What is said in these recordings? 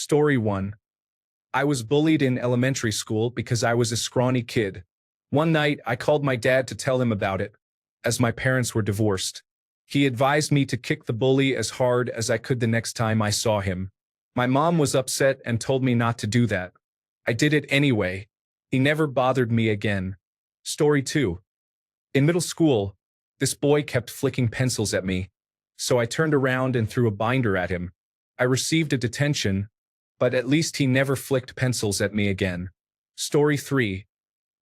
Story 1. I was bullied in elementary school because I was a scrawny kid. One night, I called my dad to tell him about it, as my parents were divorced. He advised me to kick the bully as hard as I could the next time I saw him. My mom was upset and told me not to do that. I did it anyway. He never bothered me again. Story 2. In middle school, this boy kept flicking pencils at me, so I turned around and threw a binder at him. I received a detention, but at least he never flicked pencils at me again. Story 3.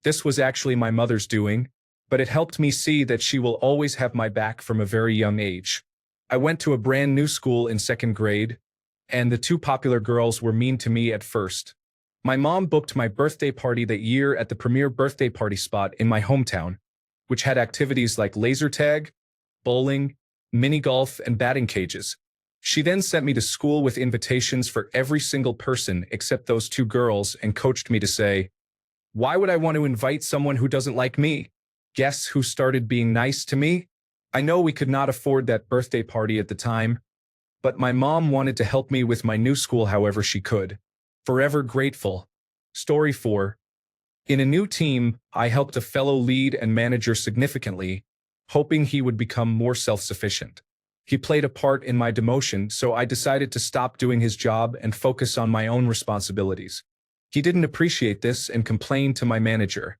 This was actually my mother's doing, but it helped me see that she will always have my back from a very young age. I went to a brand new school in second grade, and the two popular girls were mean to me at first. My mom booked my birthday party that year at the premier birthday party spot in my hometown, which had activities like laser tag, bowling, mini golf, and batting cages. She then sent me to school with invitations for every single person except those two girls and coached me to say, "Why would I want to invite someone who doesn't like me?" Guess who started being nice to me? I know we could not afford that birthday party at the time, but my mom wanted to help me with my new school however she could. Forever grateful. Story 4. In a new team, I helped a fellow lead and manager significantly, hoping he would become more self-sufficient. He played a part in my demotion, so I decided to stop doing his job and focus on my own responsibilities. He didn't appreciate this and complained to my manager,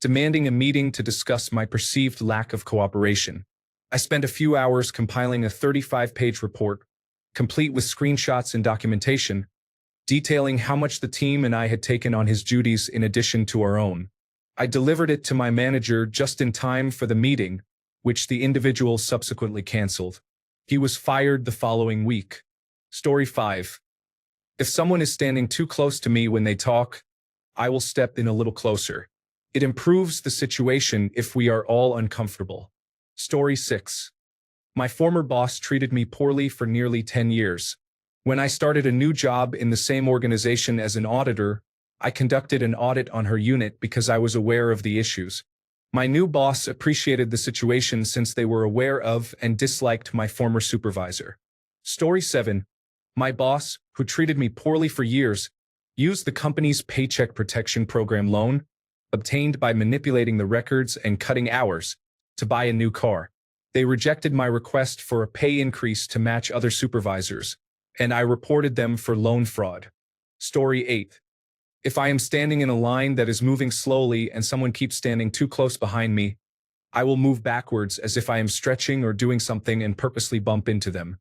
demanding a meeting to discuss my perceived lack of cooperation. I spent a few hours compiling a 35-page report, complete with screenshots and documentation, detailing how much the team and I had taken on his duties in addition to our own. I delivered it to my manager just in time for the meeting, which the individual subsequently canceled. He was fired the following week. Story 5. If someone is standing too close to me when they talk, I will step in a little closer. It improves the situation if we are all uncomfortable. Story 6. My former boss treated me poorly for nearly 10 years. When I started a new job in the same organization as an auditor, I conducted an audit on her unit because I was aware of the issues. My new boss appreciated the situation since they were aware of and disliked my former supervisor. Story 7. My boss, who treated me poorly for years, used the company's Paycheck Protection Program loan, obtained by manipulating the records and cutting hours, to buy a new car. They rejected my request for a pay increase to match other supervisors, and I reported them for loan fraud. Story 8. If I am standing in a line that is moving slowly and someone keeps standing too close behind me, I will move backwards as if I am stretching or doing something and purposely bump into them.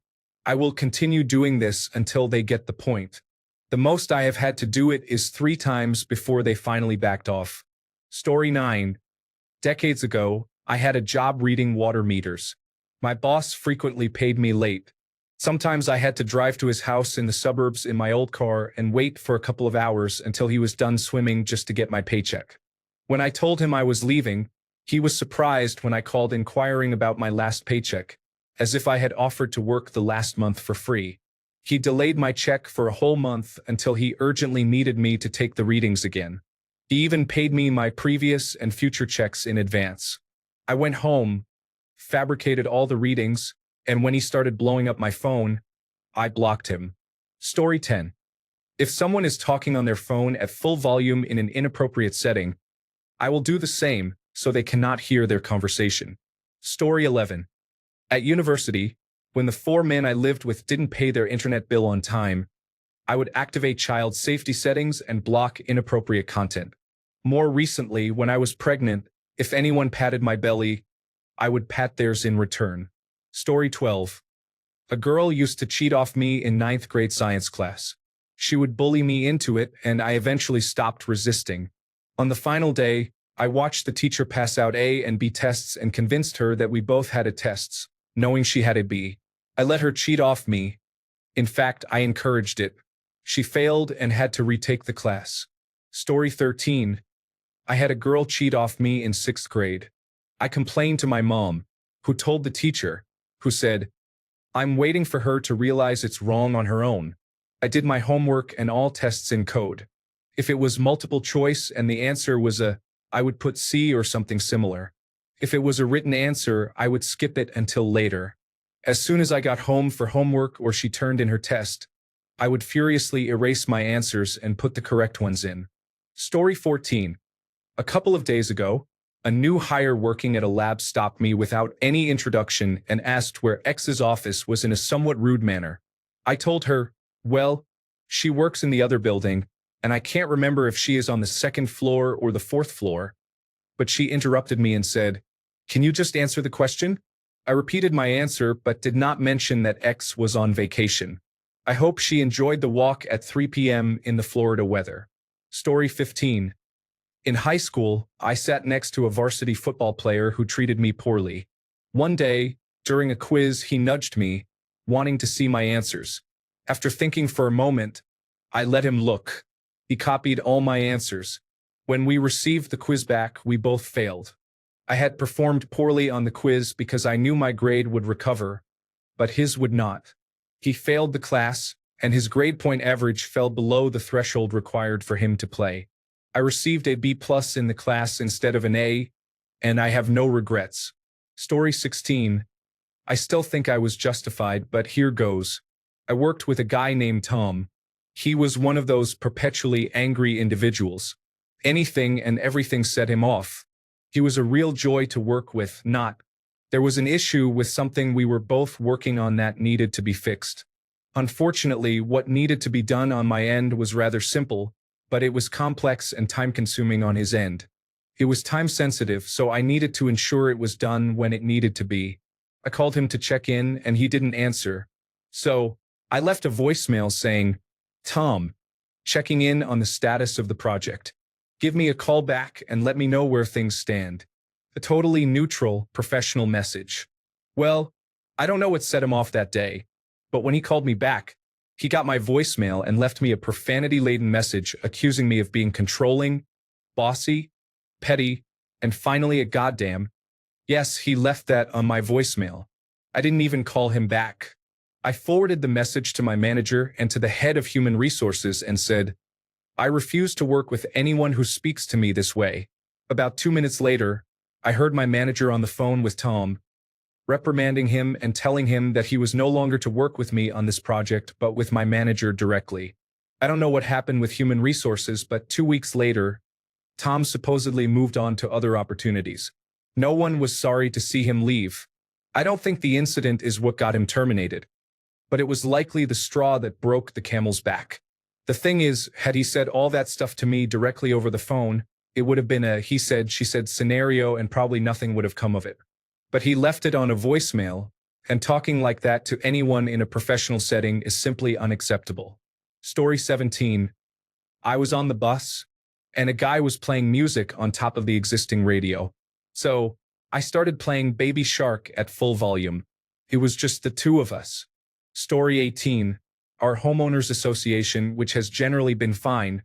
I will continue doing this until they get the point. The most I have had to do it is 3 times before they finally backed off. Story 9. Decades ago, I had a job reading water meters. My boss frequently paid me late. Sometimes I had to drive to his house in the suburbs in my old car and wait for a couple of hours until he was done swimming just to get my paycheck. When I told him I was leaving, he was surprised when I called inquiring about my last paycheck, as if I had offered to work the last month for free. He delayed my check for a whole month until he urgently needed me to take the readings again. He even paid me my previous and future checks in advance. I went home, fabricated all the readings, and when he started blowing up my phone, I blocked him. Story 10. If someone is talking on their phone at full volume in an inappropriate setting, I will do the same so they cannot hear their conversation. Story 11. At university, when the 4 men I lived with didn't pay their internet bill on time, I would activate child safety settings and block inappropriate content. More recently, when I was pregnant, if anyone patted my belly, I would pat theirs in return. Story 12. A girl used to cheat off me in 9th grade science class. She would bully me into it, and I eventually stopped resisting. On the final day, I watched the teacher pass out A and B tests and convinced her that we both had A tests, knowing she had a B. I let her cheat off me. In fact, I encouraged it. She failed and had to retake the class. Story 13. I had a girl cheat off me in 6th grade. I complained to my mom, who told the teacher, who said, "I'm waiting for her to realize it's wrong on her own." I did my homework and all tests in code. If it was multiple choice and the answer was A, I would put C or something similar. If it was a written answer, I would skip it until later. As soon as I got home for homework or she turned in her test, I would furiously erase my answers and put the correct ones in. Story 14. A couple of days ago, a new hire working at a lab stopped me without any introduction and asked where X's office was in a somewhat rude manner. I told her, well, she works in the other building, and I can't remember if she is on the second floor or the fourth floor. But she interrupted me and said, can you just answer the question? I repeated my answer but did not mention that X was on vacation. I hope she enjoyed the walk at 3 p.m. in the Florida weather. Story 15. In high school, I sat next to a varsity football player who treated me poorly. One day, during a quiz, he nudged me, wanting to see my answers. After thinking for a moment, I let him look. He copied all my answers. When we received the quiz back, we both failed. I had performed poorly on the quiz because I knew my grade would recover, but his would not. He failed the class, and his grade point average fell below the threshold required for him to play. I received a B+ in the class instead of an A, and I have no regrets. Story 16. I still think I was justified, but here goes. I worked with a guy named Tom. He was one of those perpetually angry individuals. Anything and everything set him off. He was a real joy to work with, not. There was an issue with something we were both working on that needed to be fixed. Unfortunately, what needed to be done on my end was rather simple, but it was complex and time-consuming on his end. It was time-sensitive, so I needed to ensure it was done when it needed to be. I called him to check in, and he didn't answer. So, I left a voicemail saying, Tom, checking in on the status of the project. Give me a call back and let me know where things stand. A totally neutral, professional message. Well, I don't know what set him off that day, but when he called me back, he got my voicemail and left me a profanity-laden message accusing me of being controlling, bossy, petty, and finally a goddamn. Yes, he left that on my voicemail. I didn't even call him back. I forwarded the message to my manager and to the head of human resources and said, I refuse to work with anyone who speaks to me this way. About 2 minutes later, I heard my manager on the phone with Tom, reprimanding him and telling him that he was no longer to work with me on this project but with my manager directly. I don't know what happened with human resources, but 2 weeks later, Tom supposedly moved on to other opportunities. No one was sorry to see him leave. I don't think the incident is what got him terminated, but it was likely the straw that broke the camel's back. The thing is, had he said all that stuff to me directly over the phone, it would have been a he said, she said scenario and probably nothing would have come of it. But he left it on a voicemail, and talking like that to anyone in a professional setting is simply unacceptable. Story 17. I was on the bus, and a guy was playing music on top of the existing radio. So, I started playing Baby Shark at full volume. It was just the two of us. Story 18. Our homeowners association, which has generally been fine,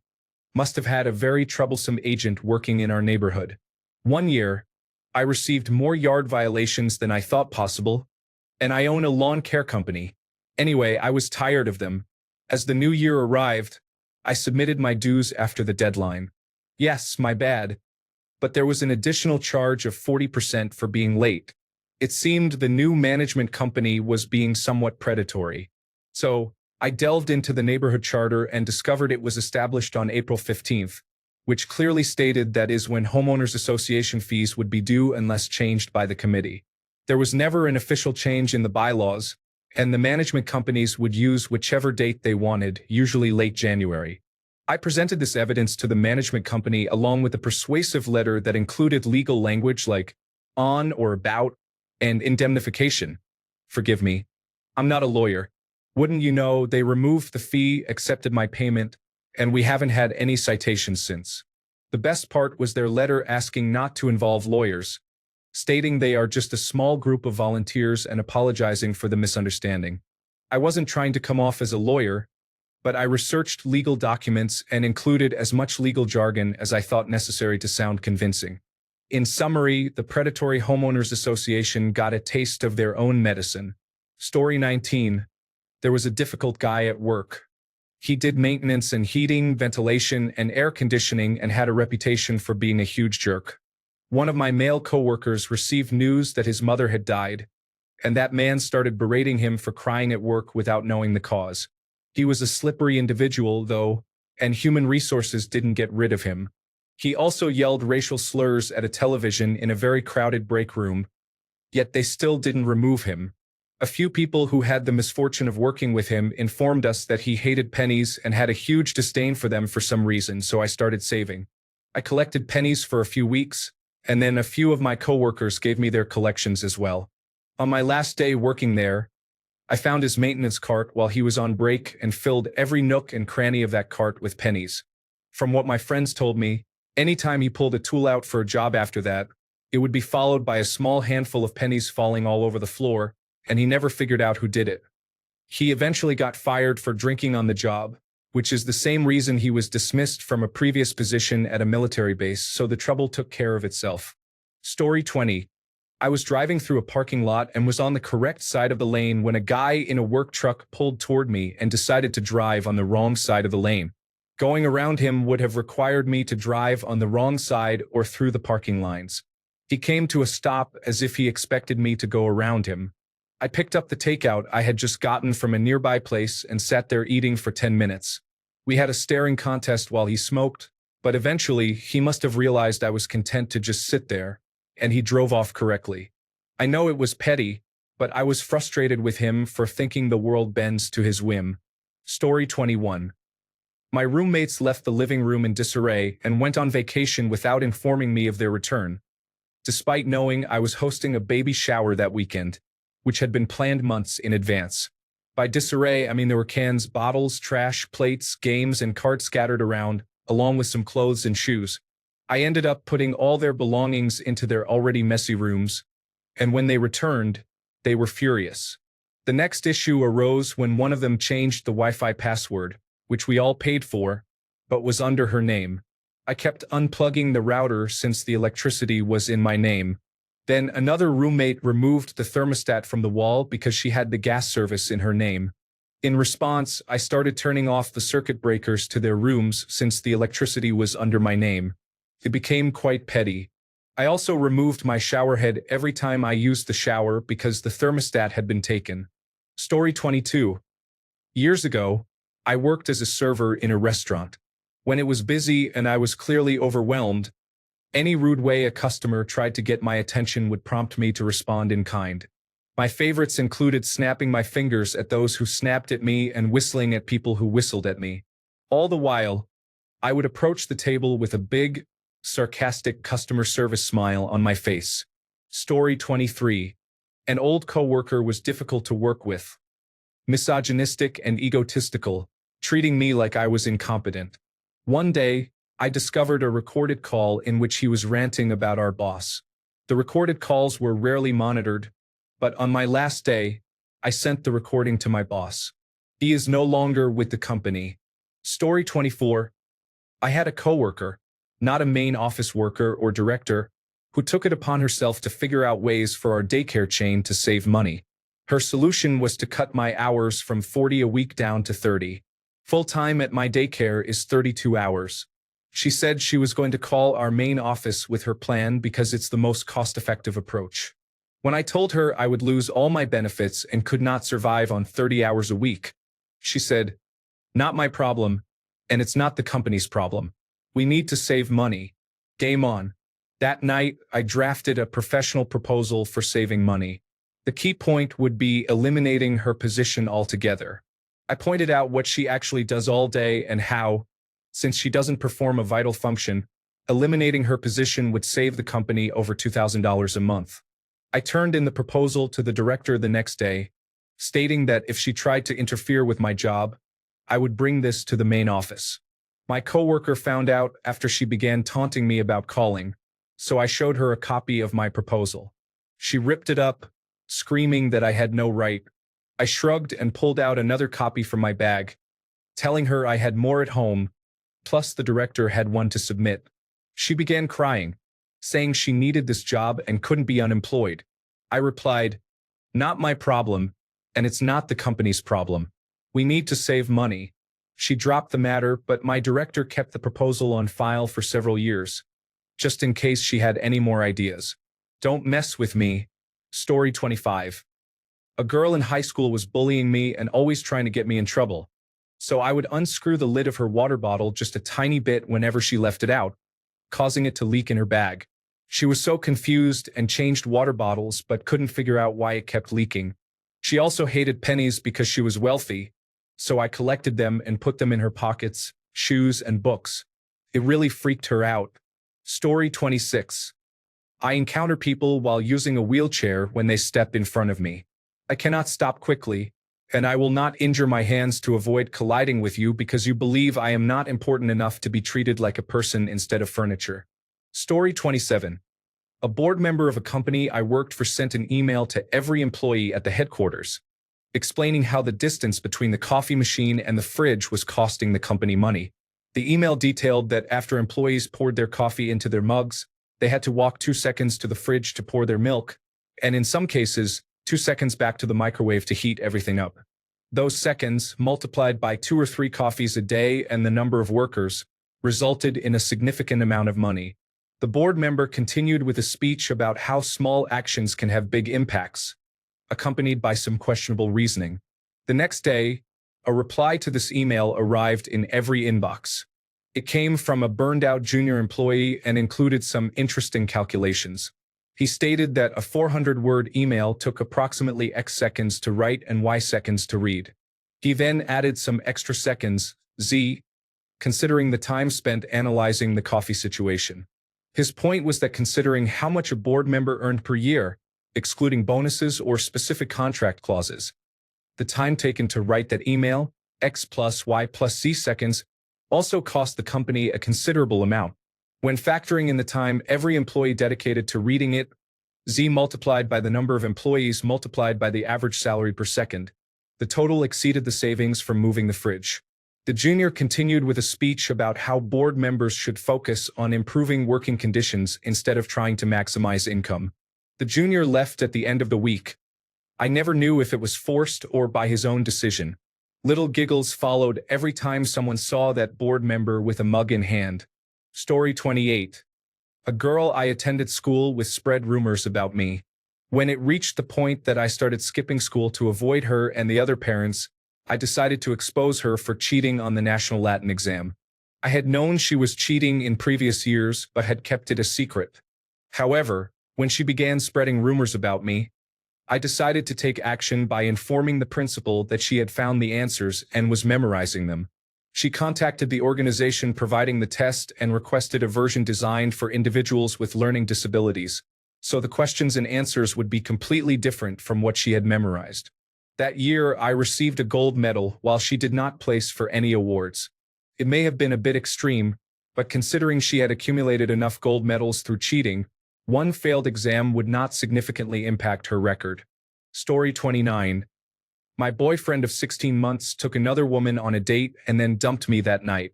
must have had a very troublesome agent working in our neighborhood. One year, I received more yard violations than I thought possible, and I own a lawn care company. Anyway, I was tired of them. As the new year arrived, I submitted my dues after the deadline. Yes, my bad. But there was an additional charge of 40% for being late. It seemed the new management company was being somewhat predatory. So, I delved into the neighborhood charter and discovered it was established on April 15th, which clearly stated that is when homeowners association fees would be due unless changed by the committee. There was never an official change in the bylaws, and the management companies would use whichever date they wanted, usually late January. I presented this evidence to the management company along with a persuasive letter that included legal language like on or about and indemnification. Forgive me, I'm not a lawyer. Wouldn't you know, they removed the fee, accepted my payment, and we haven't had any citations since. The best part was their letter asking not to involve lawyers, stating they are just a small group of volunteers and apologizing for the misunderstanding. I wasn't trying to come off as a lawyer, but I researched legal documents and included as much legal jargon as I thought necessary to sound convincing. In summary, the predatory homeowners association got a taste of their own medicine. Story 19. There was a difficult guy at work. He did maintenance and heating, ventilation, and air conditioning and had a reputation for being a huge jerk. One of my male coworkers received news that his mother had died, and that man started berating him for crying at work without knowing the cause. He was a slippery individual, though, and human resources didn't get rid of him. He also yelled racial slurs at a television in a very crowded break room, yet they still didn't remove him. A few people who had the misfortune of working with him informed us that he hated pennies and had a huge disdain for them for some reason, so I started saving. I collected pennies for a few weeks, and then a few of my coworkers gave me their collections as well. On my last day working there, I found his maintenance cart while he was on break and filled every nook and cranny of that cart with pennies. From what my friends told me, anytime he pulled a tool out for a job after that, it would be followed by a small handful of pennies falling all over the floor, and he never figured out who did it. He eventually got fired for drinking on the job, which is the same reason he was dismissed from a previous position at a military base, so the trouble took care of itself. Story 20. I was driving through a parking lot and was on the correct side of the lane when a guy in a work truck pulled toward me and decided to drive on the wrong side of the lane. Going around him would have required me to drive on the wrong side or through the parking lines. He came to a stop as if he expected me to go around him. I picked up the takeout I had just gotten from a nearby place and sat there eating for 10 minutes. We had a staring contest while he smoked, but eventually he must have realized I was content to just sit there, and he drove off correctly. I know it was petty, but I was frustrated with him for thinking the world bends to his whim. Story 21. My roommates left the living room in disarray and went on vacation without informing me of their return, despite knowing I was hosting a baby shower that weekend, which had been planned months in advance. By disarray, I mean there were cans, bottles, trash, plates, games, and cards scattered around, along with some clothes and shoes. I ended up putting all their belongings into their already messy rooms, and when they returned, they were furious. The next issue arose when one of them changed the Wi-Fi password, which we all paid for, but was under her name. I kept unplugging the router since the electricity was in my name. Then another roommate removed the thermostat from the wall because she had the gas service in her name. In response, I started turning off the circuit breakers to their rooms since the electricity was under my name. It became quite petty. I also removed my shower head every time I used the shower because the thermostat had been taken. Story 22. Years ago, I worked as a server in a restaurant. When it was busy and I was clearly overwhelmed, any rude way a customer tried to get my attention would prompt me to respond in kind. My favorites included snapping my fingers at those who snapped at me and whistling at people who whistled at me. All the while, I would approach the table with a big, sarcastic customer service smile on my face. Story 23. An old coworker was difficult to work with. Misogynistic and egotistical, treating me like I was incompetent. One day, I discovered a recorded call in which he was ranting about our boss. The recorded calls were rarely monitored, but on my last day, I sent the recording to my boss. He is no longer with the company. Story 24. I had a coworker, not a main office worker or director, who took it upon herself to figure out ways for our daycare chain to save money. Her solution was to cut my hours from 40 a week down to 30. Full-time at my daycare is 32 hours. She said she was going to call our main office with her plan because it's the most cost-effective approach. When I told her I would lose all my benefits and could not survive on 30 hours a week, she said, "Not my problem, and it's not the company's problem. We need to save money. Game on." That night, I drafted a professional proposal for saving money. The key point would be eliminating her position altogether. I pointed out what she actually does all day and how, since she doesn't perform a vital function, eliminating her position would save the company over $2,000 a month. I turned in the proposal to the director the next day, stating that if she tried to interfere with my job, I would bring this to the main office. My coworker found out after she began taunting me about calling, so I showed her a copy of my proposal. She ripped it up, screaming that I had no right. I shrugged and pulled out another copy from my bag, telling her I had more at home, plus the director had one to submit. She began crying, saying she needed this job and couldn't be unemployed. I replied, "Not my problem, and it's not the company's problem. We need to save money." She dropped the matter, but my director kept the proposal on file for several years, just in case she had any more ideas. Don't mess with me. Story 25. A girl in high school was bullying me and always trying to get me in trouble. so I would unscrew the lid of her water bottle just a tiny bit whenever she left it out, causing it to leak in her bag. She was so confused and changed water bottles but couldn't figure out why it kept leaking. She also hated pennies because she was wealthy, so I collected them and put them in her pockets, shoes, and books. It really freaked her out. Story 26. I encounter people while using a wheelchair when they step in front of me. I cannot stop quickly, and I will not injure my hands to avoid colliding with you because you believe I am not important enough to be treated like a person instead of furniture. Story 27. A board member of a company I worked for sent an email to every employee at the headquarters, explaining how the distance between the coffee machine and the fridge was costing the company money. The email detailed that after employees poured their coffee into their mugs, they had to walk 2 seconds to the fridge to pour their milk, and in some cases, 2 seconds back to the microwave to heat everything up. Those seconds, multiplied by 2 or 3 coffees a day and the number of workers, resulted in a significant amount of money. The board member continued with a speech about how small actions can have big impacts, accompanied by some questionable reasoning. The next day, a reply to this email arrived in every inbox. It came from a burned-out junior employee and included some interesting calculations. He stated that a 400-word email took approximately X seconds to write and Y seconds to read. He then added some extra seconds, Z, considering the time spent analyzing the coffee situation. His point was that considering how much a board member earned per year, excluding bonuses or specific contract clauses, the time taken to write that email, X plus Y plus Z seconds, also cost the company a considerable amount. When factoring in the time every employee dedicated to reading it, Z multiplied by the number of employees multiplied by the average salary per second, the total exceeded the savings from moving the fridge. The junior continued with a speech about how board members should focus on improving working conditions instead of trying to maximize income. The junior left at the end of the week. I never knew if it was forced or by his own decision. Little giggles followed every time someone saw that board member with a mug in hand. Story 28. A girl I attended school with spread rumors about me. When it reached the point that I started skipping school to avoid her and the other parents, I decided to expose her for cheating on the National Latin exam. I had known she was cheating in previous years but had kept it a secret. However, when she began spreading rumors about me, I decided to take action by informing the principal that she had found the answers and was memorizing them. She contacted the organization providing the test and requested a version designed for individuals with learning disabilities, so the questions and answers would be completely different from what she had memorized. That year, I received a gold medal while she did not place for any awards. It may have been a bit extreme, but considering she had accumulated enough gold medals through cheating, one failed exam would not significantly impact her record. Story 29. My boyfriend of 16 months took another woman on a date and then dumped me that night.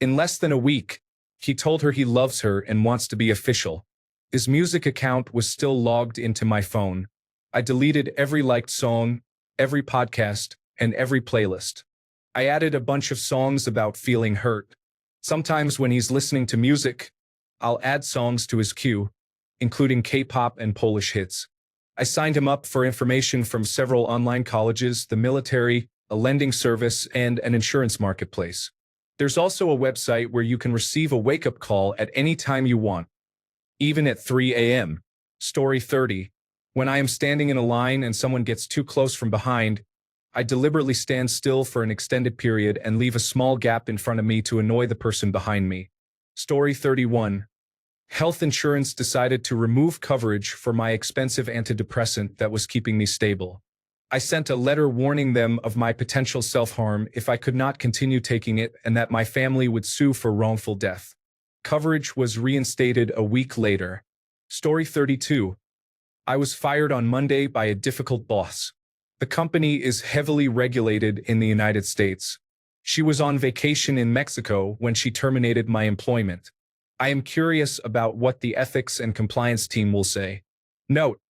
In less than a week, he told her he loves her and wants to be official. His music account was still logged into my phone. I deleted every liked song, every podcast, and every playlist. I added a bunch of songs about feeling hurt. Sometimes when he's listening to music, I'll add songs to his queue, including K-pop and Polish hits. I signed him up for information from several online colleges, the military, a lending service, and an insurance marketplace. There's also a website where you can receive a wake-up call at any time you want, even at 3 a.m. Story 30. When I am standing in a line and someone gets too close from behind, I deliberately stand still for an extended period and leave a small gap in front of me to annoy the person behind me. Story 31. Health insurance decided to remove coverage for my expensive antidepressant that was keeping me stable. I sent a letter warning them of my potential self-harm if I could not continue taking it and that my family would sue for wrongful death. Coverage was reinstated a week later. Story 32. I was fired on Monday by a difficult boss. The company is heavily regulated in the United States. She was on vacation in Mexico when she terminated my employment. I am curious about what the ethics and compliance team will say. Note: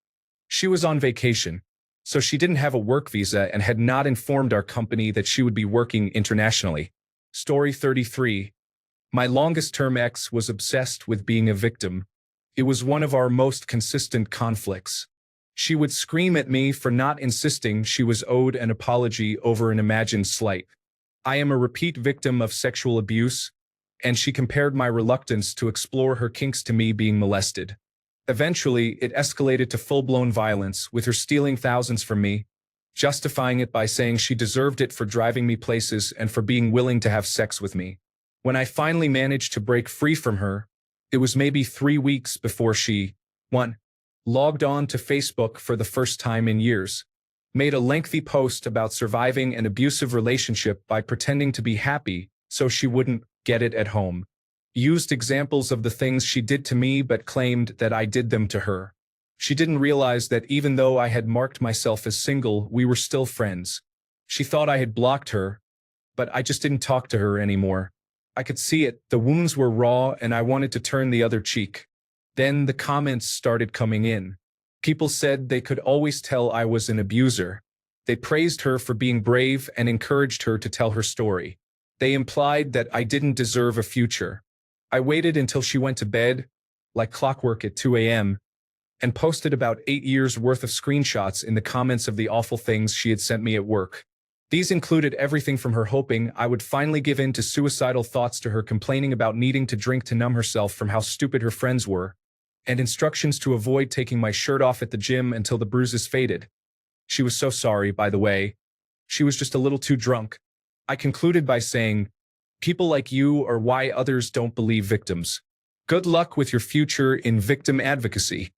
she was on vacation, so she didn't have a work visa and had not informed our company that she would be working internationally. Story 33. My longest-term ex was obsessed with being a victim. It was one of our most consistent conflicts. She would scream at me for not insisting she was owed an apology over an imagined slight. I am a repeat victim of sexual abuse, and she compared my reluctance to explore her kinks to me being molested. Eventually, it escalated to full-blown violence, with her stealing thousands from me, justifying it by saying she deserved it for driving me places and for being willing to have sex with me. When I finally managed to break free from her, it was maybe 3 weeks before she, 1. Logged on to Facebook for the first time in years, made a lengthy post about surviving an abusive relationship by pretending to be happy so she wouldn't get it at home, used examples of the things she did to me but claimed that I did them to her. She didn't realize that even though I had marked myself as single, we were still friends. She thought I had blocked her, but I just didn't talk to her anymore. I could see it, the wounds were raw and I wanted to turn the other cheek. Then the comments started coming in. People said they could always tell I was an abuser. They praised her for being brave and encouraged her to tell her story. They implied that I didn't deserve a future. I waited until she went to bed, like clockwork at 2 a.m., and posted about 8 years' worth of screenshots in the comments of the awful things she had sent me at work. These included everything from her hoping I would finally give in to suicidal thoughts to her complaining about needing to drink to numb herself from how stupid her friends were, and instructions to avoid taking my shirt off at the gym until the bruises faded. She was so sorry, by the way. She was just a little too drunk. I concluded by saying, "People like you are why others don't believe victims. Good luck with your future in victim advocacy,"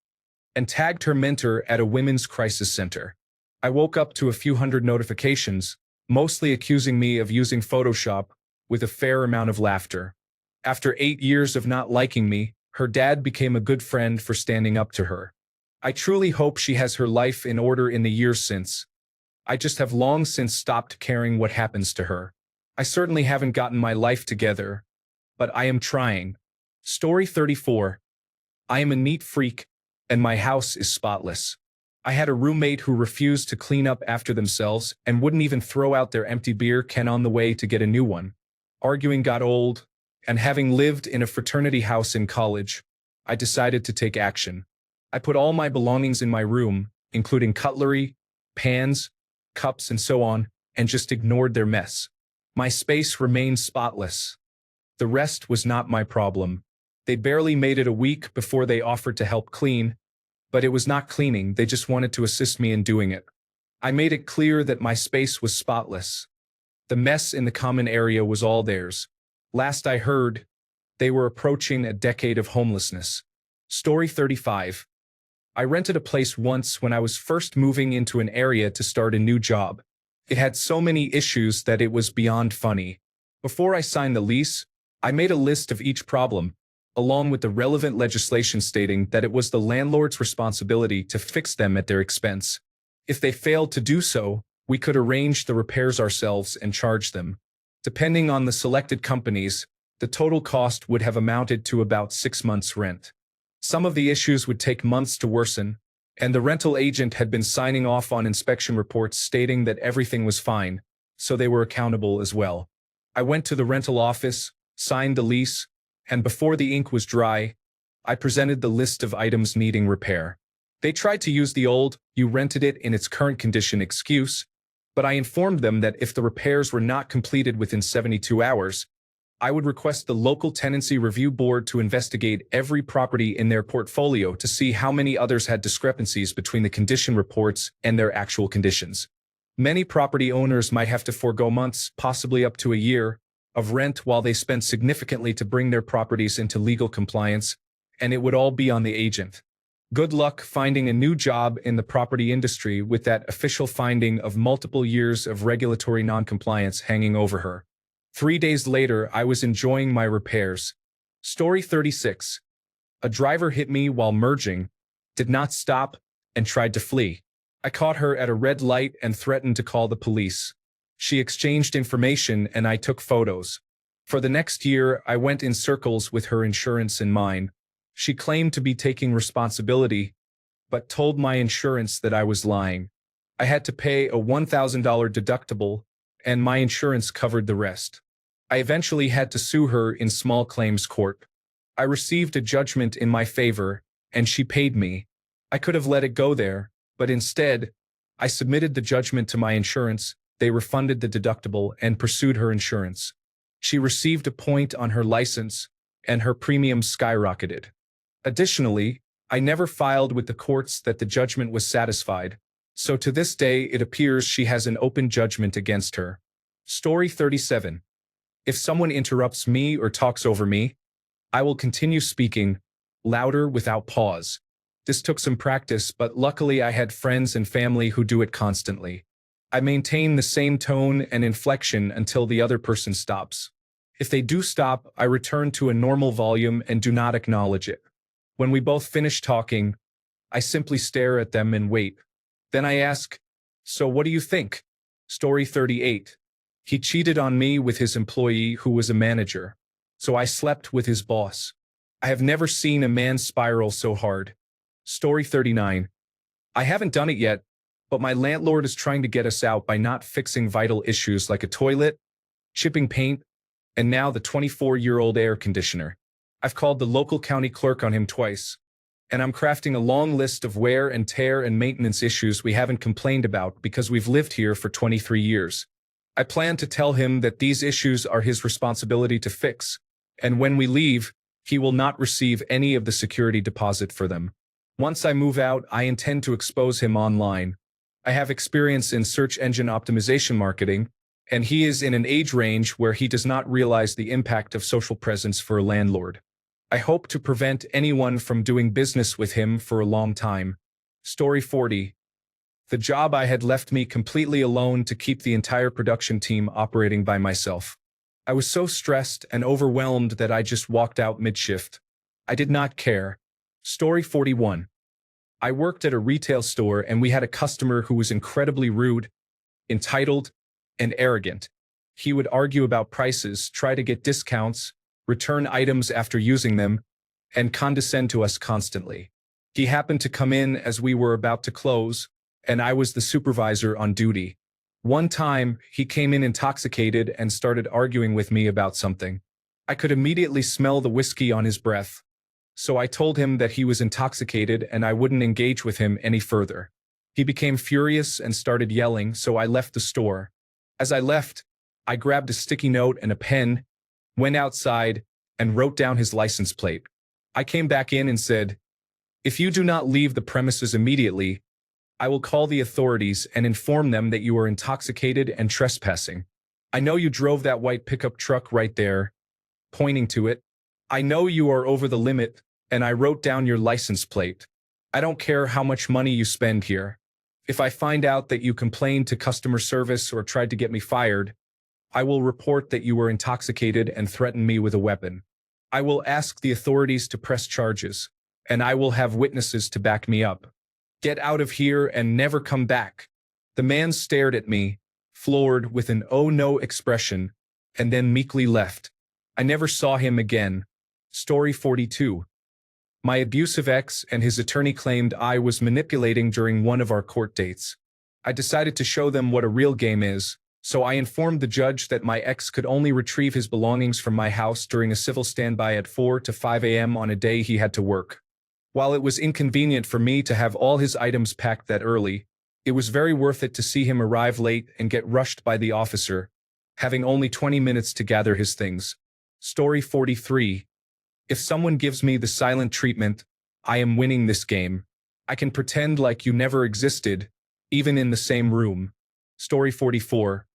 and tagged her mentor at a women's crisis center. I woke up to a few hundred notifications, mostly accusing me of using Photoshop, with a fair amount of laughter. After 8 years of not liking me, her dad became a good friend for standing up to her. I truly hope she has her life in order in the years since. I just have long since stopped caring what happens to her. I certainly haven't gotten my life together, but I am trying. Story 34. I am a neat freak, and my house is spotless. I had a roommate who refused to clean up after themselves and wouldn't even throw out their empty beer can on the way to get a new one. Arguing got old, and having lived in a fraternity house in college, I decided to take action. I put all my belongings in my room, including cutlery, pans, cups, and so on, and just ignored their mess. My space remained spotless. The rest was not my problem. They barely made it a week before they offered to help clean, but it was not cleaning, they just wanted to assist me in doing it. I made it clear that my space was spotless. The mess in the common area was all theirs. Last I heard, they were approaching a decade of homelessness. Story 35. I rented a place once when I was first moving into an area to start a new job. It had so many issues that it was beyond funny. Before I signed the lease, I made a list of each problem, along with the relevant legislation stating that it was the landlord's responsibility to fix them at their expense. If they failed to do so, we could arrange the repairs ourselves and charge them. Depending on the selected companies, the total cost would have amounted to about 6 months' rent. Some of the issues would take months to worsen, and the rental agent had been signing off on inspection reports stating that everything was fine, so they were accountable as well. I went to the rental office, signed the lease, and before the ink was dry, I presented the list of items needing repair. They tried to use the old, "you rented it in its current condition" excuse, but I informed them that if the repairs were not completed within 72 hours, I would request the local tenancy review board to investigate every property in their portfolio to see how many others had discrepancies between the condition reports and their actual conditions. Many property owners might have to forego months, possibly up to a year, of rent while they spent significantly to bring their properties into legal compliance, and it would all be on the agent. Good luck finding a new job in the property industry with that official finding of multiple years of regulatory noncompliance hanging over her. 3 days later, I was enjoying my repairs. Story 36. A driver hit me while merging, did not stop, and tried to flee. I caught her at a red light and threatened to call the police. She exchanged information and I took photos. For the next year, I went in circles with her insurance and mine. She claimed to be taking responsibility, but told my insurance that I was lying. I had to pay a $1,000 deductible, and my insurance covered the rest. I eventually had to sue her in small claims court. I received a judgment in my favor, and she paid me. I could have let it go there, but instead, I submitted the judgment to my insurance, They refunded the deductible and pursued her insurance. She received a point on her license, and her premium skyrocketed. Additionally, I never filed with the courts that the judgment was satisfied, so to this day it appears she has an open judgment against her. Story 37. If someone interrupts me or talks over me, I will continue speaking, louder without pause. This took some practice, but luckily I had friends and family who do it constantly. I maintain the same tone and inflection until the other person stops. If they do stop, I return to a normal volume and do not acknowledge it. When we both finish talking, I simply stare at them and wait. Then I ask, "So what do you think?" Story 38. He cheated on me with his employee who was a manager, so I slept with his boss. I have never seen a man spiral so hard. Story 39. I haven't done it yet, but my landlord is trying to get us out by not fixing vital issues like a toilet, chipping paint, and now the 24-year-old air conditioner. I've called the local county clerk on him twice, and I'm crafting a long list of wear and tear and maintenance issues we haven't complained about because we've lived here for 23 years. I plan to tell him that these issues are his responsibility to fix, and when we leave, he will not receive any of the security deposit for them. Once I move out, I intend to expose him online. I have experience in search engine optimization marketing, and he is in an age range where he does not realize the impact of social presence for a landlord. I hope to prevent anyone from doing business with him for a long time. Story 40. The job I had left me completely alone to keep the entire production team operating by myself. I was so stressed and overwhelmed that I just walked out mid-shift. I did not care. Story 41. I worked at a retail store and we had a customer who was incredibly rude, entitled, and arrogant. He would argue about prices, try to get discounts, return items after using them, and condescend to us constantly. He happened to come in as we were about to close, and I was the supervisor on duty. One time, he came in intoxicated and started arguing with me about something. I could immediately smell the whiskey on his breath, so I told him that he was intoxicated and I wouldn't engage with him any further. He became furious and started yelling, so I left the store. As I left, I grabbed a sticky note and a pen, went outside, and wrote down his license plate. I came back in and said, "If you do not leave the premises immediately, I will call the authorities and inform them that you are intoxicated and trespassing. I know you drove that white pickup truck right there," pointing to it. "I know you are over the limit, and I wrote down your license plate. I don't care how much money you spend here. If I find out that you complained to customer service or tried to get me fired, I will report that you were intoxicated and threaten me with a weapon. I will ask the authorities to press charges, and I will have witnesses to back me up. Get out of here and never come back." The man stared at me, floored with an "oh no" expression, and then meekly left. I never saw him again. Story 42. My abusive ex and his attorney claimed I was manipulating during one of our court dates. I decided to show them what a real game is, so I informed the judge that my ex could only retrieve his belongings from my house during a civil standby at 4 to 5 a.m. on a day he had to work. While it was inconvenient for me to have all his items packed that early, it was very worth it to see him arrive late and get rushed by the officer, having only 20 minutes to gather his things. Story 43. If someone gives me the silent treatment, I am winning this game. I can pretend like you never existed, even in the same room. Story 44.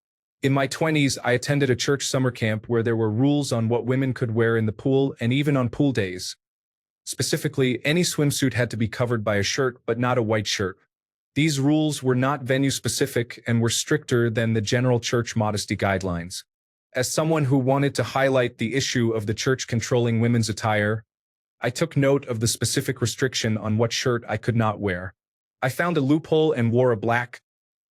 In my 20s, I attended a church summer camp where there were rules on what women could wear in the pool and even on pool days. Specifically, any swimsuit had to be covered by a shirt but not a white shirt. These rules were not venue-specific and were stricter than the general church modesty guidelines. As someone who wanted to highlight the issue of the church controlling women's attire, I took note of the specific restriction on what shirt I could not wear. I found a loophole and wore a black,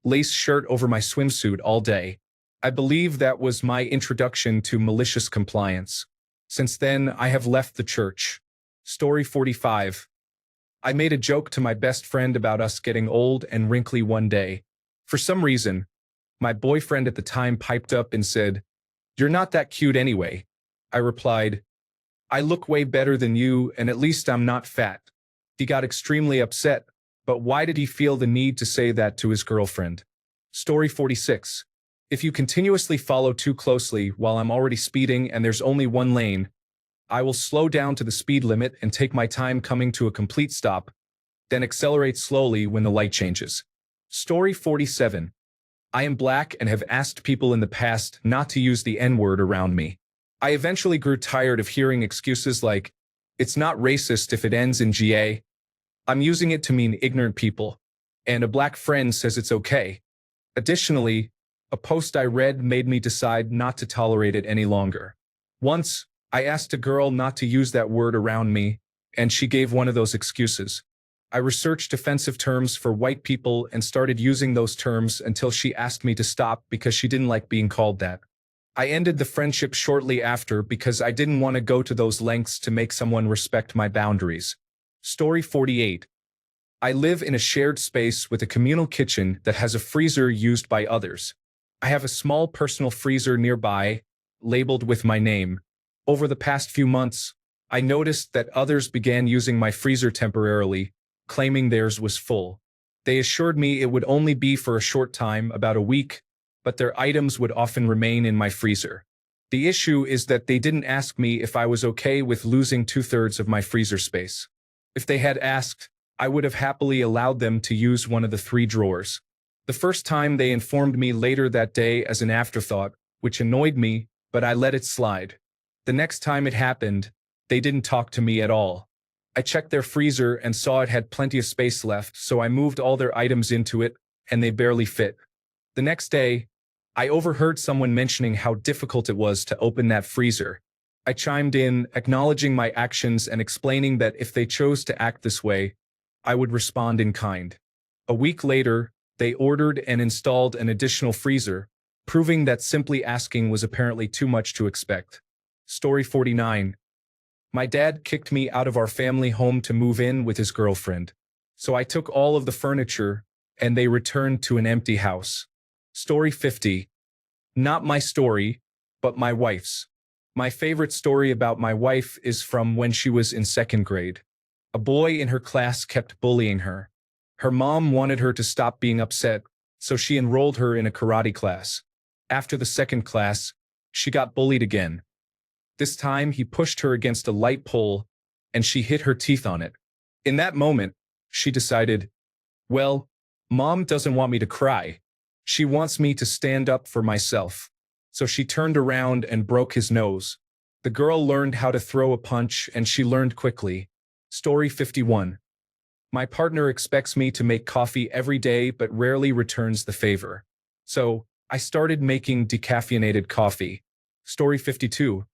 lace shirt over my swimsuit all day. I believe that was my introduction to malicious compliance. Since then, I have left the church. Story 45. I made a joke to my best friend about us getting old and wrinkly one day. For some reason, my boyfriend at the time piped up and said, "You're not that cute anyway." I replied, "I look way better than you, and at least I'm not fat." He got extremely upset, but why did he feel the need to say that to his girlfriend? Story 46. If you continuously follow too closely while I'm already speeding and there's only one lane, I will slow down to the speed limit and take my time coming to a complete stop, then accelerate slowly when the light changes. Story 47. I am black and have asked people in the past not to use the N-word around me. I eventually grew tired of hearing excuses like, "It's not racist if it ends in GA. I'm using it to mean ignorant people, and a black friend says it's okay." Additionally, a post I read made me decide not to tolerate it any longer. Once, I asked a girl not to use that word around me, and she gave one of those excuses. I researched offensive terms for white people and started using those terms until she asked me to stop because she didn't like being called that. I ended the friendship shortly after because I didn't want to go to those lengths to make someone respect my boundaries. Story 48. I live in a shared space with a communal kitchen that has a freezer used by others. I have a small personal freezer nearby, labeled with my name. Over the past few months, I noticed that others began using my freezer temporarily, claiming theirs was full. They assured me it would only be for a short time, about a week, but their items would often remain in my freezer. The issue is that they didn't ask me if I was okay with losing 2/3 of my freezer space. If they had asked, I would have happily allowed them to use one of the 3 drawers. The first time they informed me later that day as an afterthought, which annoyed me, but I let it slide. The next time it happened, they didn't talk to me at all. I checked their freezer and saw it had plenty of space left, so I moved all their items into it, and they barely fit. The next day, I overheard someone mentioning how difficult it was to open that freezer. I chimed in, acknowledging my actions and explaining that if they chose to act this way, I would respond in kind. A week later, they ordered and installed an additional freezer, proving that simply asking was apparently too much to expect. Story 49. My dad kicked me out of our family home to move in with his girlfriend. So I took all of the furniture, and they returned to an empty house. Story 50. Not my story, but my wife's. My favorite story about my wife is from when she was in 2nd grade. A boy in her class kept bullying her. Her mom wanted her to stop being upset, so she enrolled her in a karate class. After the 2nd class, she got bullied again. This time, he pushed her against a light pole, and she hit her teeth on it. In that moment, she decided, well, Mom doesn't want me to cry. She wants me to stand up for myself. So she turned around and broke his nose. The girl learned how to throw a punch, and she learned quickly. Story 51. My partner expects me to make coffee every day but rarely returns the favor. So, I started making decaffeinated coffee. Story 52.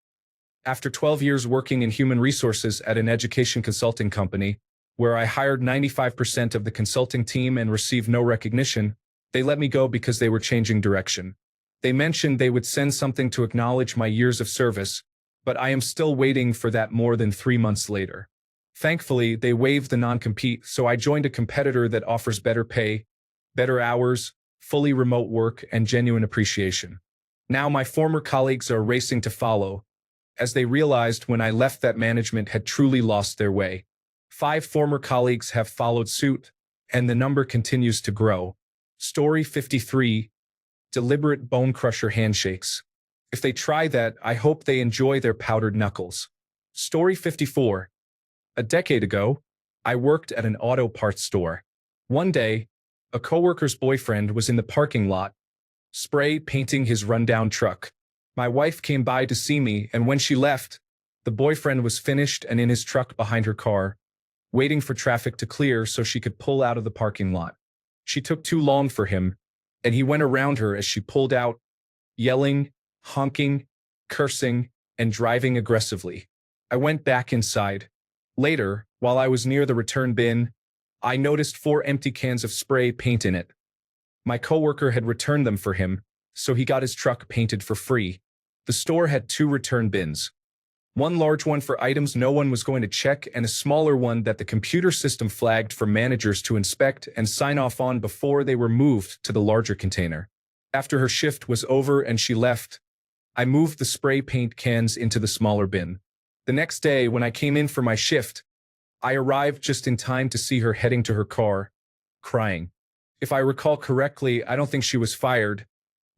After 12 years working in human resources at an education consulting company, where I hired 95% of the consulting team and received no recognition, they let me go because they were changing direction. They mentioned they would send something to acknowledge my years of service, but I am still waiting for that more than 3 months later. Thankfully, they waived the non-compete, so I joined a competitor that offers better pay, better hours, fully remote work, and genuine appreciation. Now my former colleagues are racing to follow, as they realized when I left that management had truly lost their way. 5 former colleagues have followed suit, and the number continues to grow. Story 53. Deliberate bone crusher handshakes. If they try that, I hope they enjoy their powdered knuckles. Story 54. A decade ago, I worked at an auto parts store. One day, a coworker's boyfriend was in the parking lot, spray painting his rundown truck. My wife came by to see me, and when she left, the boyfriend was finished and in his truck behind her car, waiting for traffic to clear so she could pull out of the parking lot. She took too long for him, and he went around her as she pulled out, yelling, honking, cursing, and driving aggressively. I went back inside. Later, while I was near the return bin, I noticed 4 empty cans of spray paint in it. My coworker had returned them for him, so he got his truck painted for free. The store had 2 return bins. One large one for items no one was going to check, and a smaller one that the computer system flagged for managers to inspect and sign off on before they were moved to the larger container. After her shift was over and she left, I moved the spray paint cans into the smaller bin. The next day, when I came in for my shift, I arrived just in time to see her heading to her car, crying. If I recall correctly, I don't think she was fired,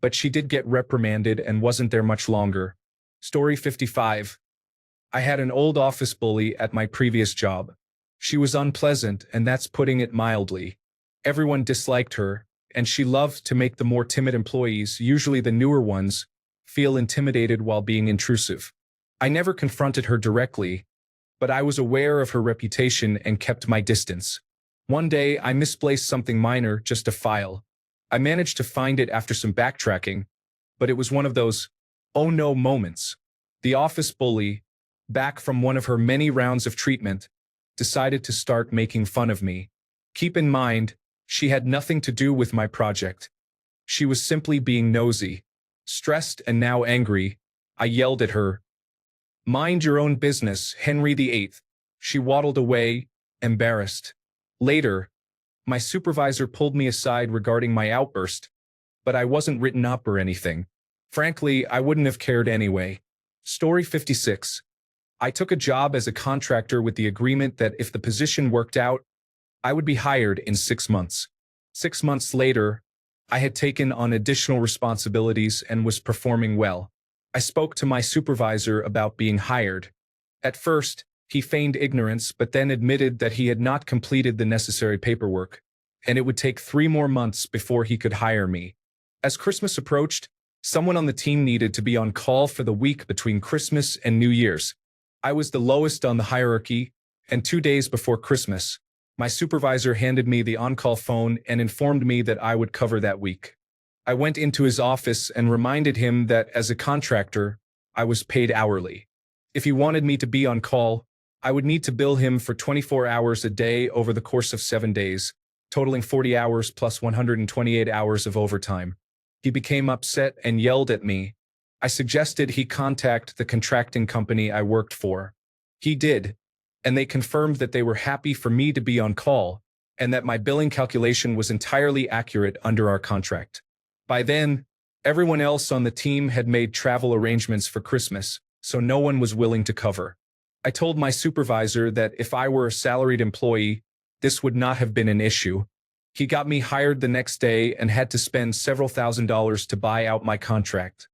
but she did get reprimanded and wasn't there much longer. Story 55. I had an old office bully at my previous job. She was unpleasant, and that's putting it mildly. Everyone disliked her, and she loved to make the more timid employees, usually the newer ones, feel intimidated while being intrusive. I never confronted her directly, but I was aware of her reputation and kept my distance. One day, I misplaced something minor, just a file. I managed to find it after some backtracking, but it was one of those, oh no moments. The office bully, back from one of her many rounds of treatment, decided to start making fun of me. Keep in mind, she had nothing to do with my project. She was simply being nosy. Stressed and now angry, I yelled at her, "Mind your own business, Henry VIII. She waddled away, embarrassed. Later, my supervisor pulled me aside regarding my outburst, but I wasn't written up or anything. Frankly, I wouldn't have cared anyway. Story 56. I took a job as a contractor with the agreement that if the position worked out, I would be hired in 6 months. 6 months later, I had taken on additional responsibilities and was performing well. I spoke to my supervisor about being hired. At first, he feigned ignorance but then admitted that he had not completed the necessary paperwork, and it would take 3 more months before he could hire me. As Christmas approached, someone on the team needed to be on call for the week between Christmas and New Year's. I was the lowest on the hierarchy, and 2 days before Christmas, my supervisor handed me the on-call phone and informed me that I would cover that week. I went into his office and reminded him that as a contractor, I was paid hourly. If he wanted me to be on call, I would need to bill him for 24 hours a day over the course of 7 days, totaling 40 hours plus 128 hours of overtime. He became upset and yelled at me. I suggested he contact the contracting company I worked for. He did, and they confirmed that they were happy for me to be on call and that my billing calculation was entirely accurate under our contract. By then, everyone else on the team had made travel arrangements for Christmas, so no one was willing to cover. I told my supervisor that if I were a salaried employee, this would not have been an issue. He got me hired the next day and had to spend several $1,000s to buy out my contract.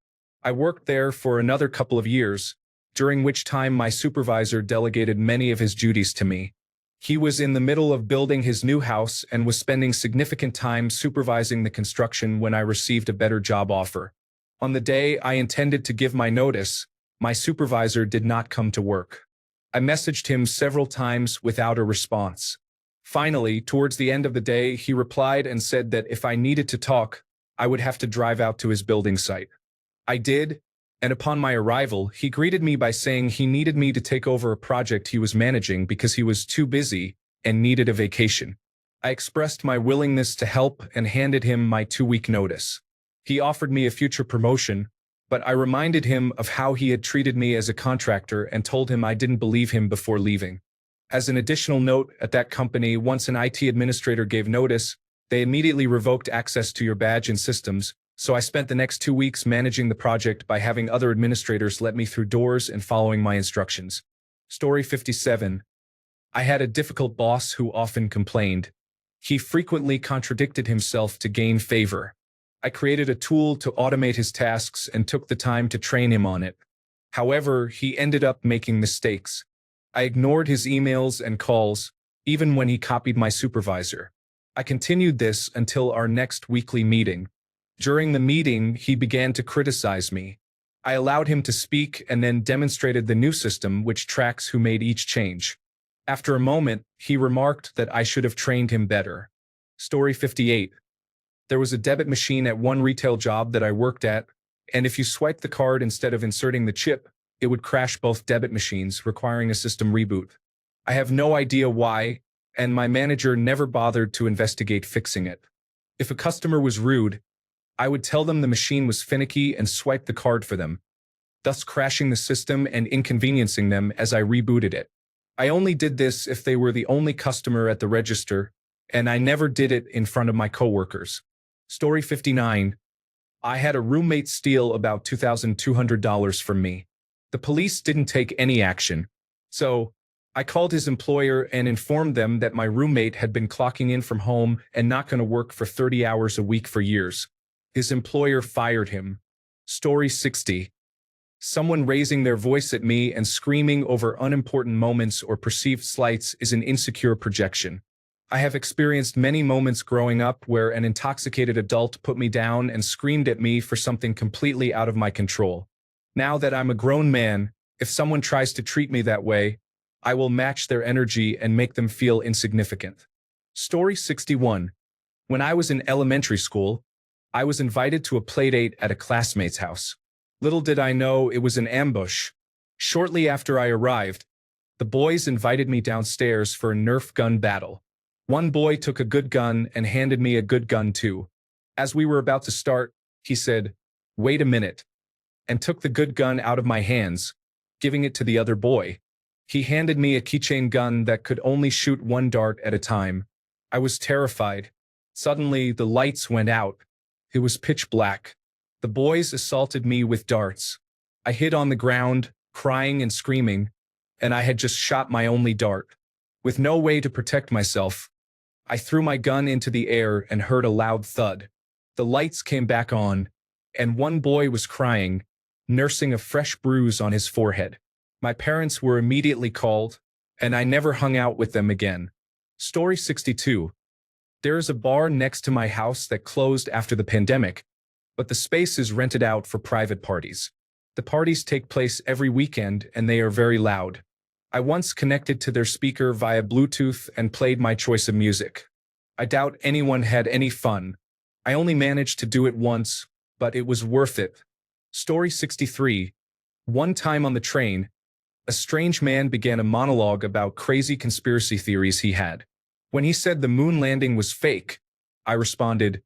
I worked there for another couple of years, during which time my supervisor delegated many of his duties to me. He was in the middle of building his new house and was spending significant time supervising the construction when I received a better job offer. On the day I intended to give my notice, my supervisor did not come to work. I messaged him several times without a response. Finally, towards the end of the day, he replied and said that if I needed to talk, I would have to drive out to his building site. I did, and upon my arrival, he greeted me by saying he needed me to take over a project he was managing because he was too busy and needed a vacation. I expressed my willingness to help and handed him my 2-week notice. He offered me a future promotion, but I reminded him of how he had treated me as a contractor and told him I didn't believe him before leaving. As an additional note, at that company, once an IT administrator gave notice, they immediately revoked access to your badge and systems, so I spent the next 2 weeks managing the project by having other administrators let me through doors and following my instructions. Story 57. I had a difficult boss who often complained. He frequently contradicted himself to gain favor. I created a tool to automate his tasks and took the time to train him on it. However, he ended up making mistakes. I ignored his emails and calls, even when he copied my supervisor. I continued this until our next weekly meeting. During the meeting, he began to criticize me. I allowed him to speak and then demonstrated the new system which tracks who made each change. After a moment, he remarked that I should have trained him better. Story 58. There was a debit machine at one retail job that I worked at, and if you swiped the card instead of inserting the chip, it would crash both debit machines, requiring a system reboot. I have no idea why, and my manager never bothered to investigate fixing it. If a customer was rude, I would tell them the machine was finicky and swipe the card for them, thus crashing the system and inconveniencing them as I rebooted it. I only did this if they were the only customer at the register, and I never did it in front of my coworkers. Story 59. I had a roommate steal about $2,200 from me. The police didn't take any action, so I called his employer and informed them that my roommate had been clocking in from home and not going to work for 30 hours a week for years. His employer fired him. Story 60. Someone raising their voice at me and screaming over unimportant moments or perceived slights is an insecure projection. I have experienced many moments growing up where an intoxicated adult put me down and screamed at me for something completely out of my control. Now that I'm a grown man, if someone tries to treat me that way, I will match their energy and make them feel insignificant. Story 61. When I was in elementary school, I was invited to a playdate at a classmate's house. Little did I know it was an ambush. Shortly after I arrived, the boys invited me downstairs for a Nerf gun battle. One boy took a good gun and handed me a good gun too. As we were about to start, he said, "Wait a minute," and took the good gun out of my hands, giving it to the other boy. He handed me a keychain gun that could only shoot one dart at a time. I was terrified. Suddenly, the lights went out. It was pitch black. The boys assaulted me with darts. I hid on the ground, crying and screaming, and I had just shot my only dart. With no way to protect myself, I threw my gun into the air and heard a loud thud. The lights came back on, and one boy was crying, nursing a fresh bruise on his forehead. My parents were immediately called, and I never hung out with them again. Story 62. There is a bar next to my house that closed after the pandemic, but the space is rented out for private parties. The parties take place every weekend and they are very loud. I once connected to their speaker via Bluetooth and played my choice of music. I doubt anyone had any fun. I only managed to do it once, but it was worth it. Story 63. One time on the train, a strange man began a monologue about crazy conspiracy theories he had. When he said the moon landing was fake, I responded,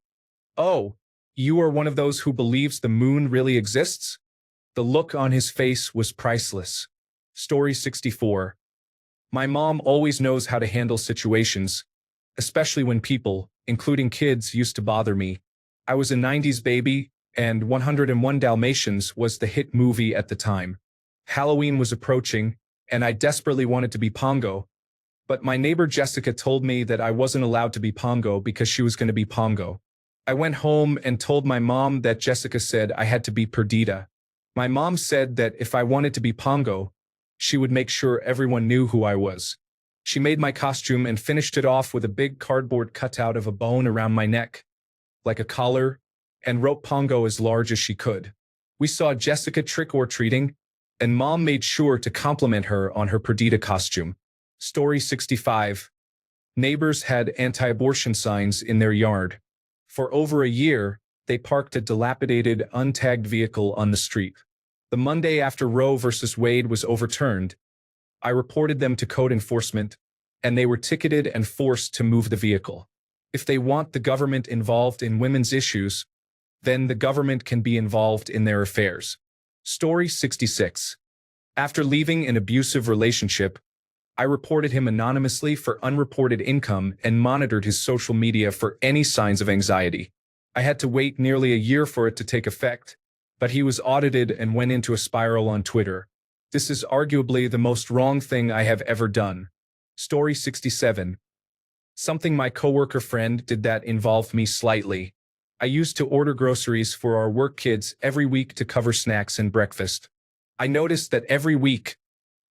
"Oh, you are one of those who believes the moon really exists?" The look on his face was priceless. Story 64. My mom always knows how to handle situations, especially when people, including kids, used to bother me. I was a 90s baby, and 101 Dalmatians was the hit movie at the time. Halloween was approaching, and I desperately wanted to be Pongo. But my neighbor Jessica told me that I wasn't allowed to be Pongo because she was going to be Pongo. I went home and told my mom that Jessica said I had to be Perdita. My mom said that if I wanted to be Pongo, she would make sure everyone knew who I was. She made my costume and finished it off with a big cardboard cutout of a bone around my neck, like a collar, and wrote Pongo as large as she could. We saw Jessica trick-or-treating, and Mom made sure to compliment her on her Perdita costume. Story 65. Neighbors had anti-abortion signs in their yard. For over a year, they parked a dilapidated, untagged vehicle on the street. The Monday after Roe v. Wade was overturned, I reported them to code enforcement, and they were ticketed and forced to move the vehicle. If they want the government involved in women's issues, then the government can be involved in their affairs. Story 66. After leaving an abusive relationship, I reported him anonymously for unreported income and monitored his social media for any signs of anxiety. I had to wait nearly a year for it to take effect, but he was audited and went into a spiral on Twitter. This is arguably the most wrong thing I have ever done. Story 67. Something my coworker friend did that involved me slightly. I used to order groceries for our work kids every week to cover snacks and breakfast. I noticed that every week,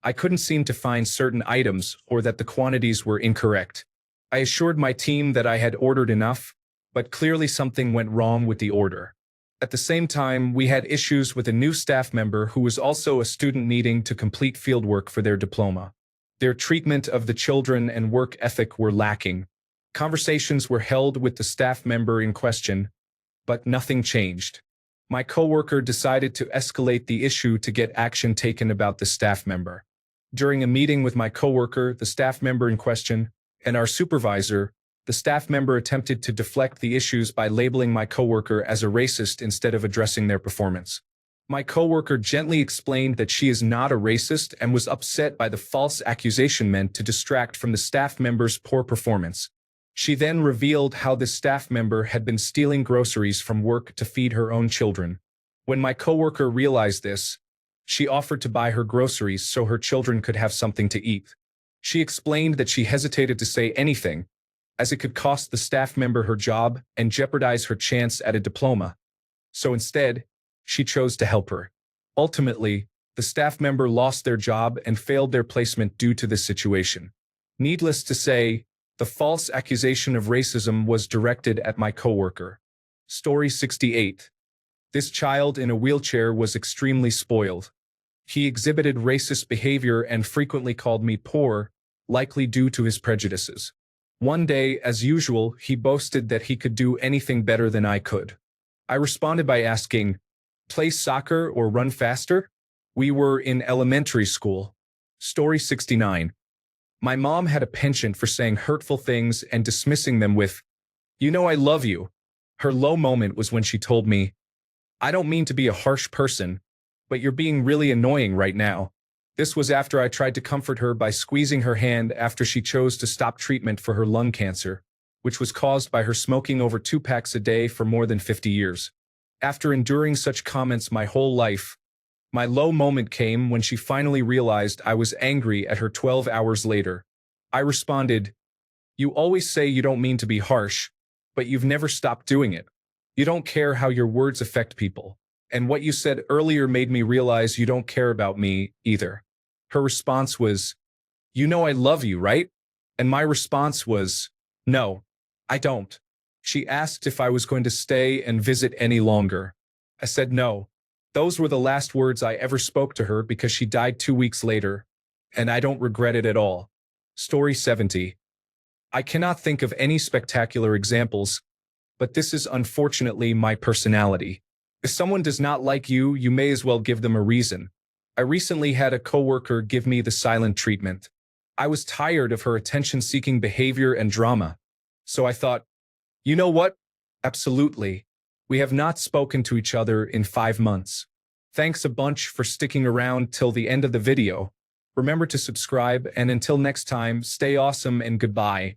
I couldn't seem to find certain items or that the quantities were incorrect. I assured my team that I had ordered enough, but clearly something went wrong with the order. At the same time, we had issues with a new staff member who was also a student needing to complete fieldwork for their diploma. Their treatment of the children and work ethic were lacking. Conversations were held with the staff member in question, but nothing changed. My coworker decided to escalate the issue to get action taken about the staff member. During a meeting with my coworker, the staff member in question, and our supervisor, the staff member attempted to deflect the issues by labeling my coworker as a racist instead of addressing their performance. My coworker gently explained that she is not a racist and was upset by the false accusation meant to distract from the staff member's poor performance. She then revealed how this staff member had been stealing groceries from work to feed her own children. When my coworker realized this, she offered to buy her groceries so her children could have something to eat. She explained that she hesitated to say anything, as it could cost the staff member her job and jeopardize her chance at a diploma. So instead, she chose to help her. Ultimately, the staff member lost their job and failed their placement due to this situation. Needless to say, the false accusation of racism was directed at my coworker. Story 68. This child in a wheelchair was extremely spoiled. He exhibited racist behavior and frequently called me poor, likely due to his prejudices. One day, as usual, he boasted that he could do anything better than I could. I responded by asking, "Play soccer or run faster?" We were in elementary school. Story 69. My mom had a penchant for saying hurtful things and dismissing them with, "You know I love you." Her low moment was when she told me, "I don't mean to be a harsh person, but you're being really annoying right now." This was after I tried to comfort her by squeezing her hand after she chose to stop treatment for her lung cancer, which was caused by her smoking over 2 packs a day for more than 50 years. After enduring such comments my whole life, my low moment came when she finally realized I was angry at her 12 hours later. I responded, "You always say you don't mean to be harsh, but you've never stopped doing it. You don't care how your words affect people. And what you said earlier made me realize you don't care about me either." Her response was, "You know I love you, right?" And my response was, "No, I don't." She asked if I was going to stay and visit any longer. I said no. Those were the last words I ever spoke to her because she died 2 weeks later, and I don't regret it at all. Story 70. I cannot think of any spectacular examples, but this is unfortunately my personality. If someone does not like you, you may as well give them a reason. I recently had a coworker give me the silent treatment. I was tired of her attention-seeking behavior and drama. So I thought, you know what? Absolutely. We have not spoken to each other in 5 months. Thanks a bunch for sticking around till the end of the video. Remember to subscribe, and until next time, stay awesome and goodbye.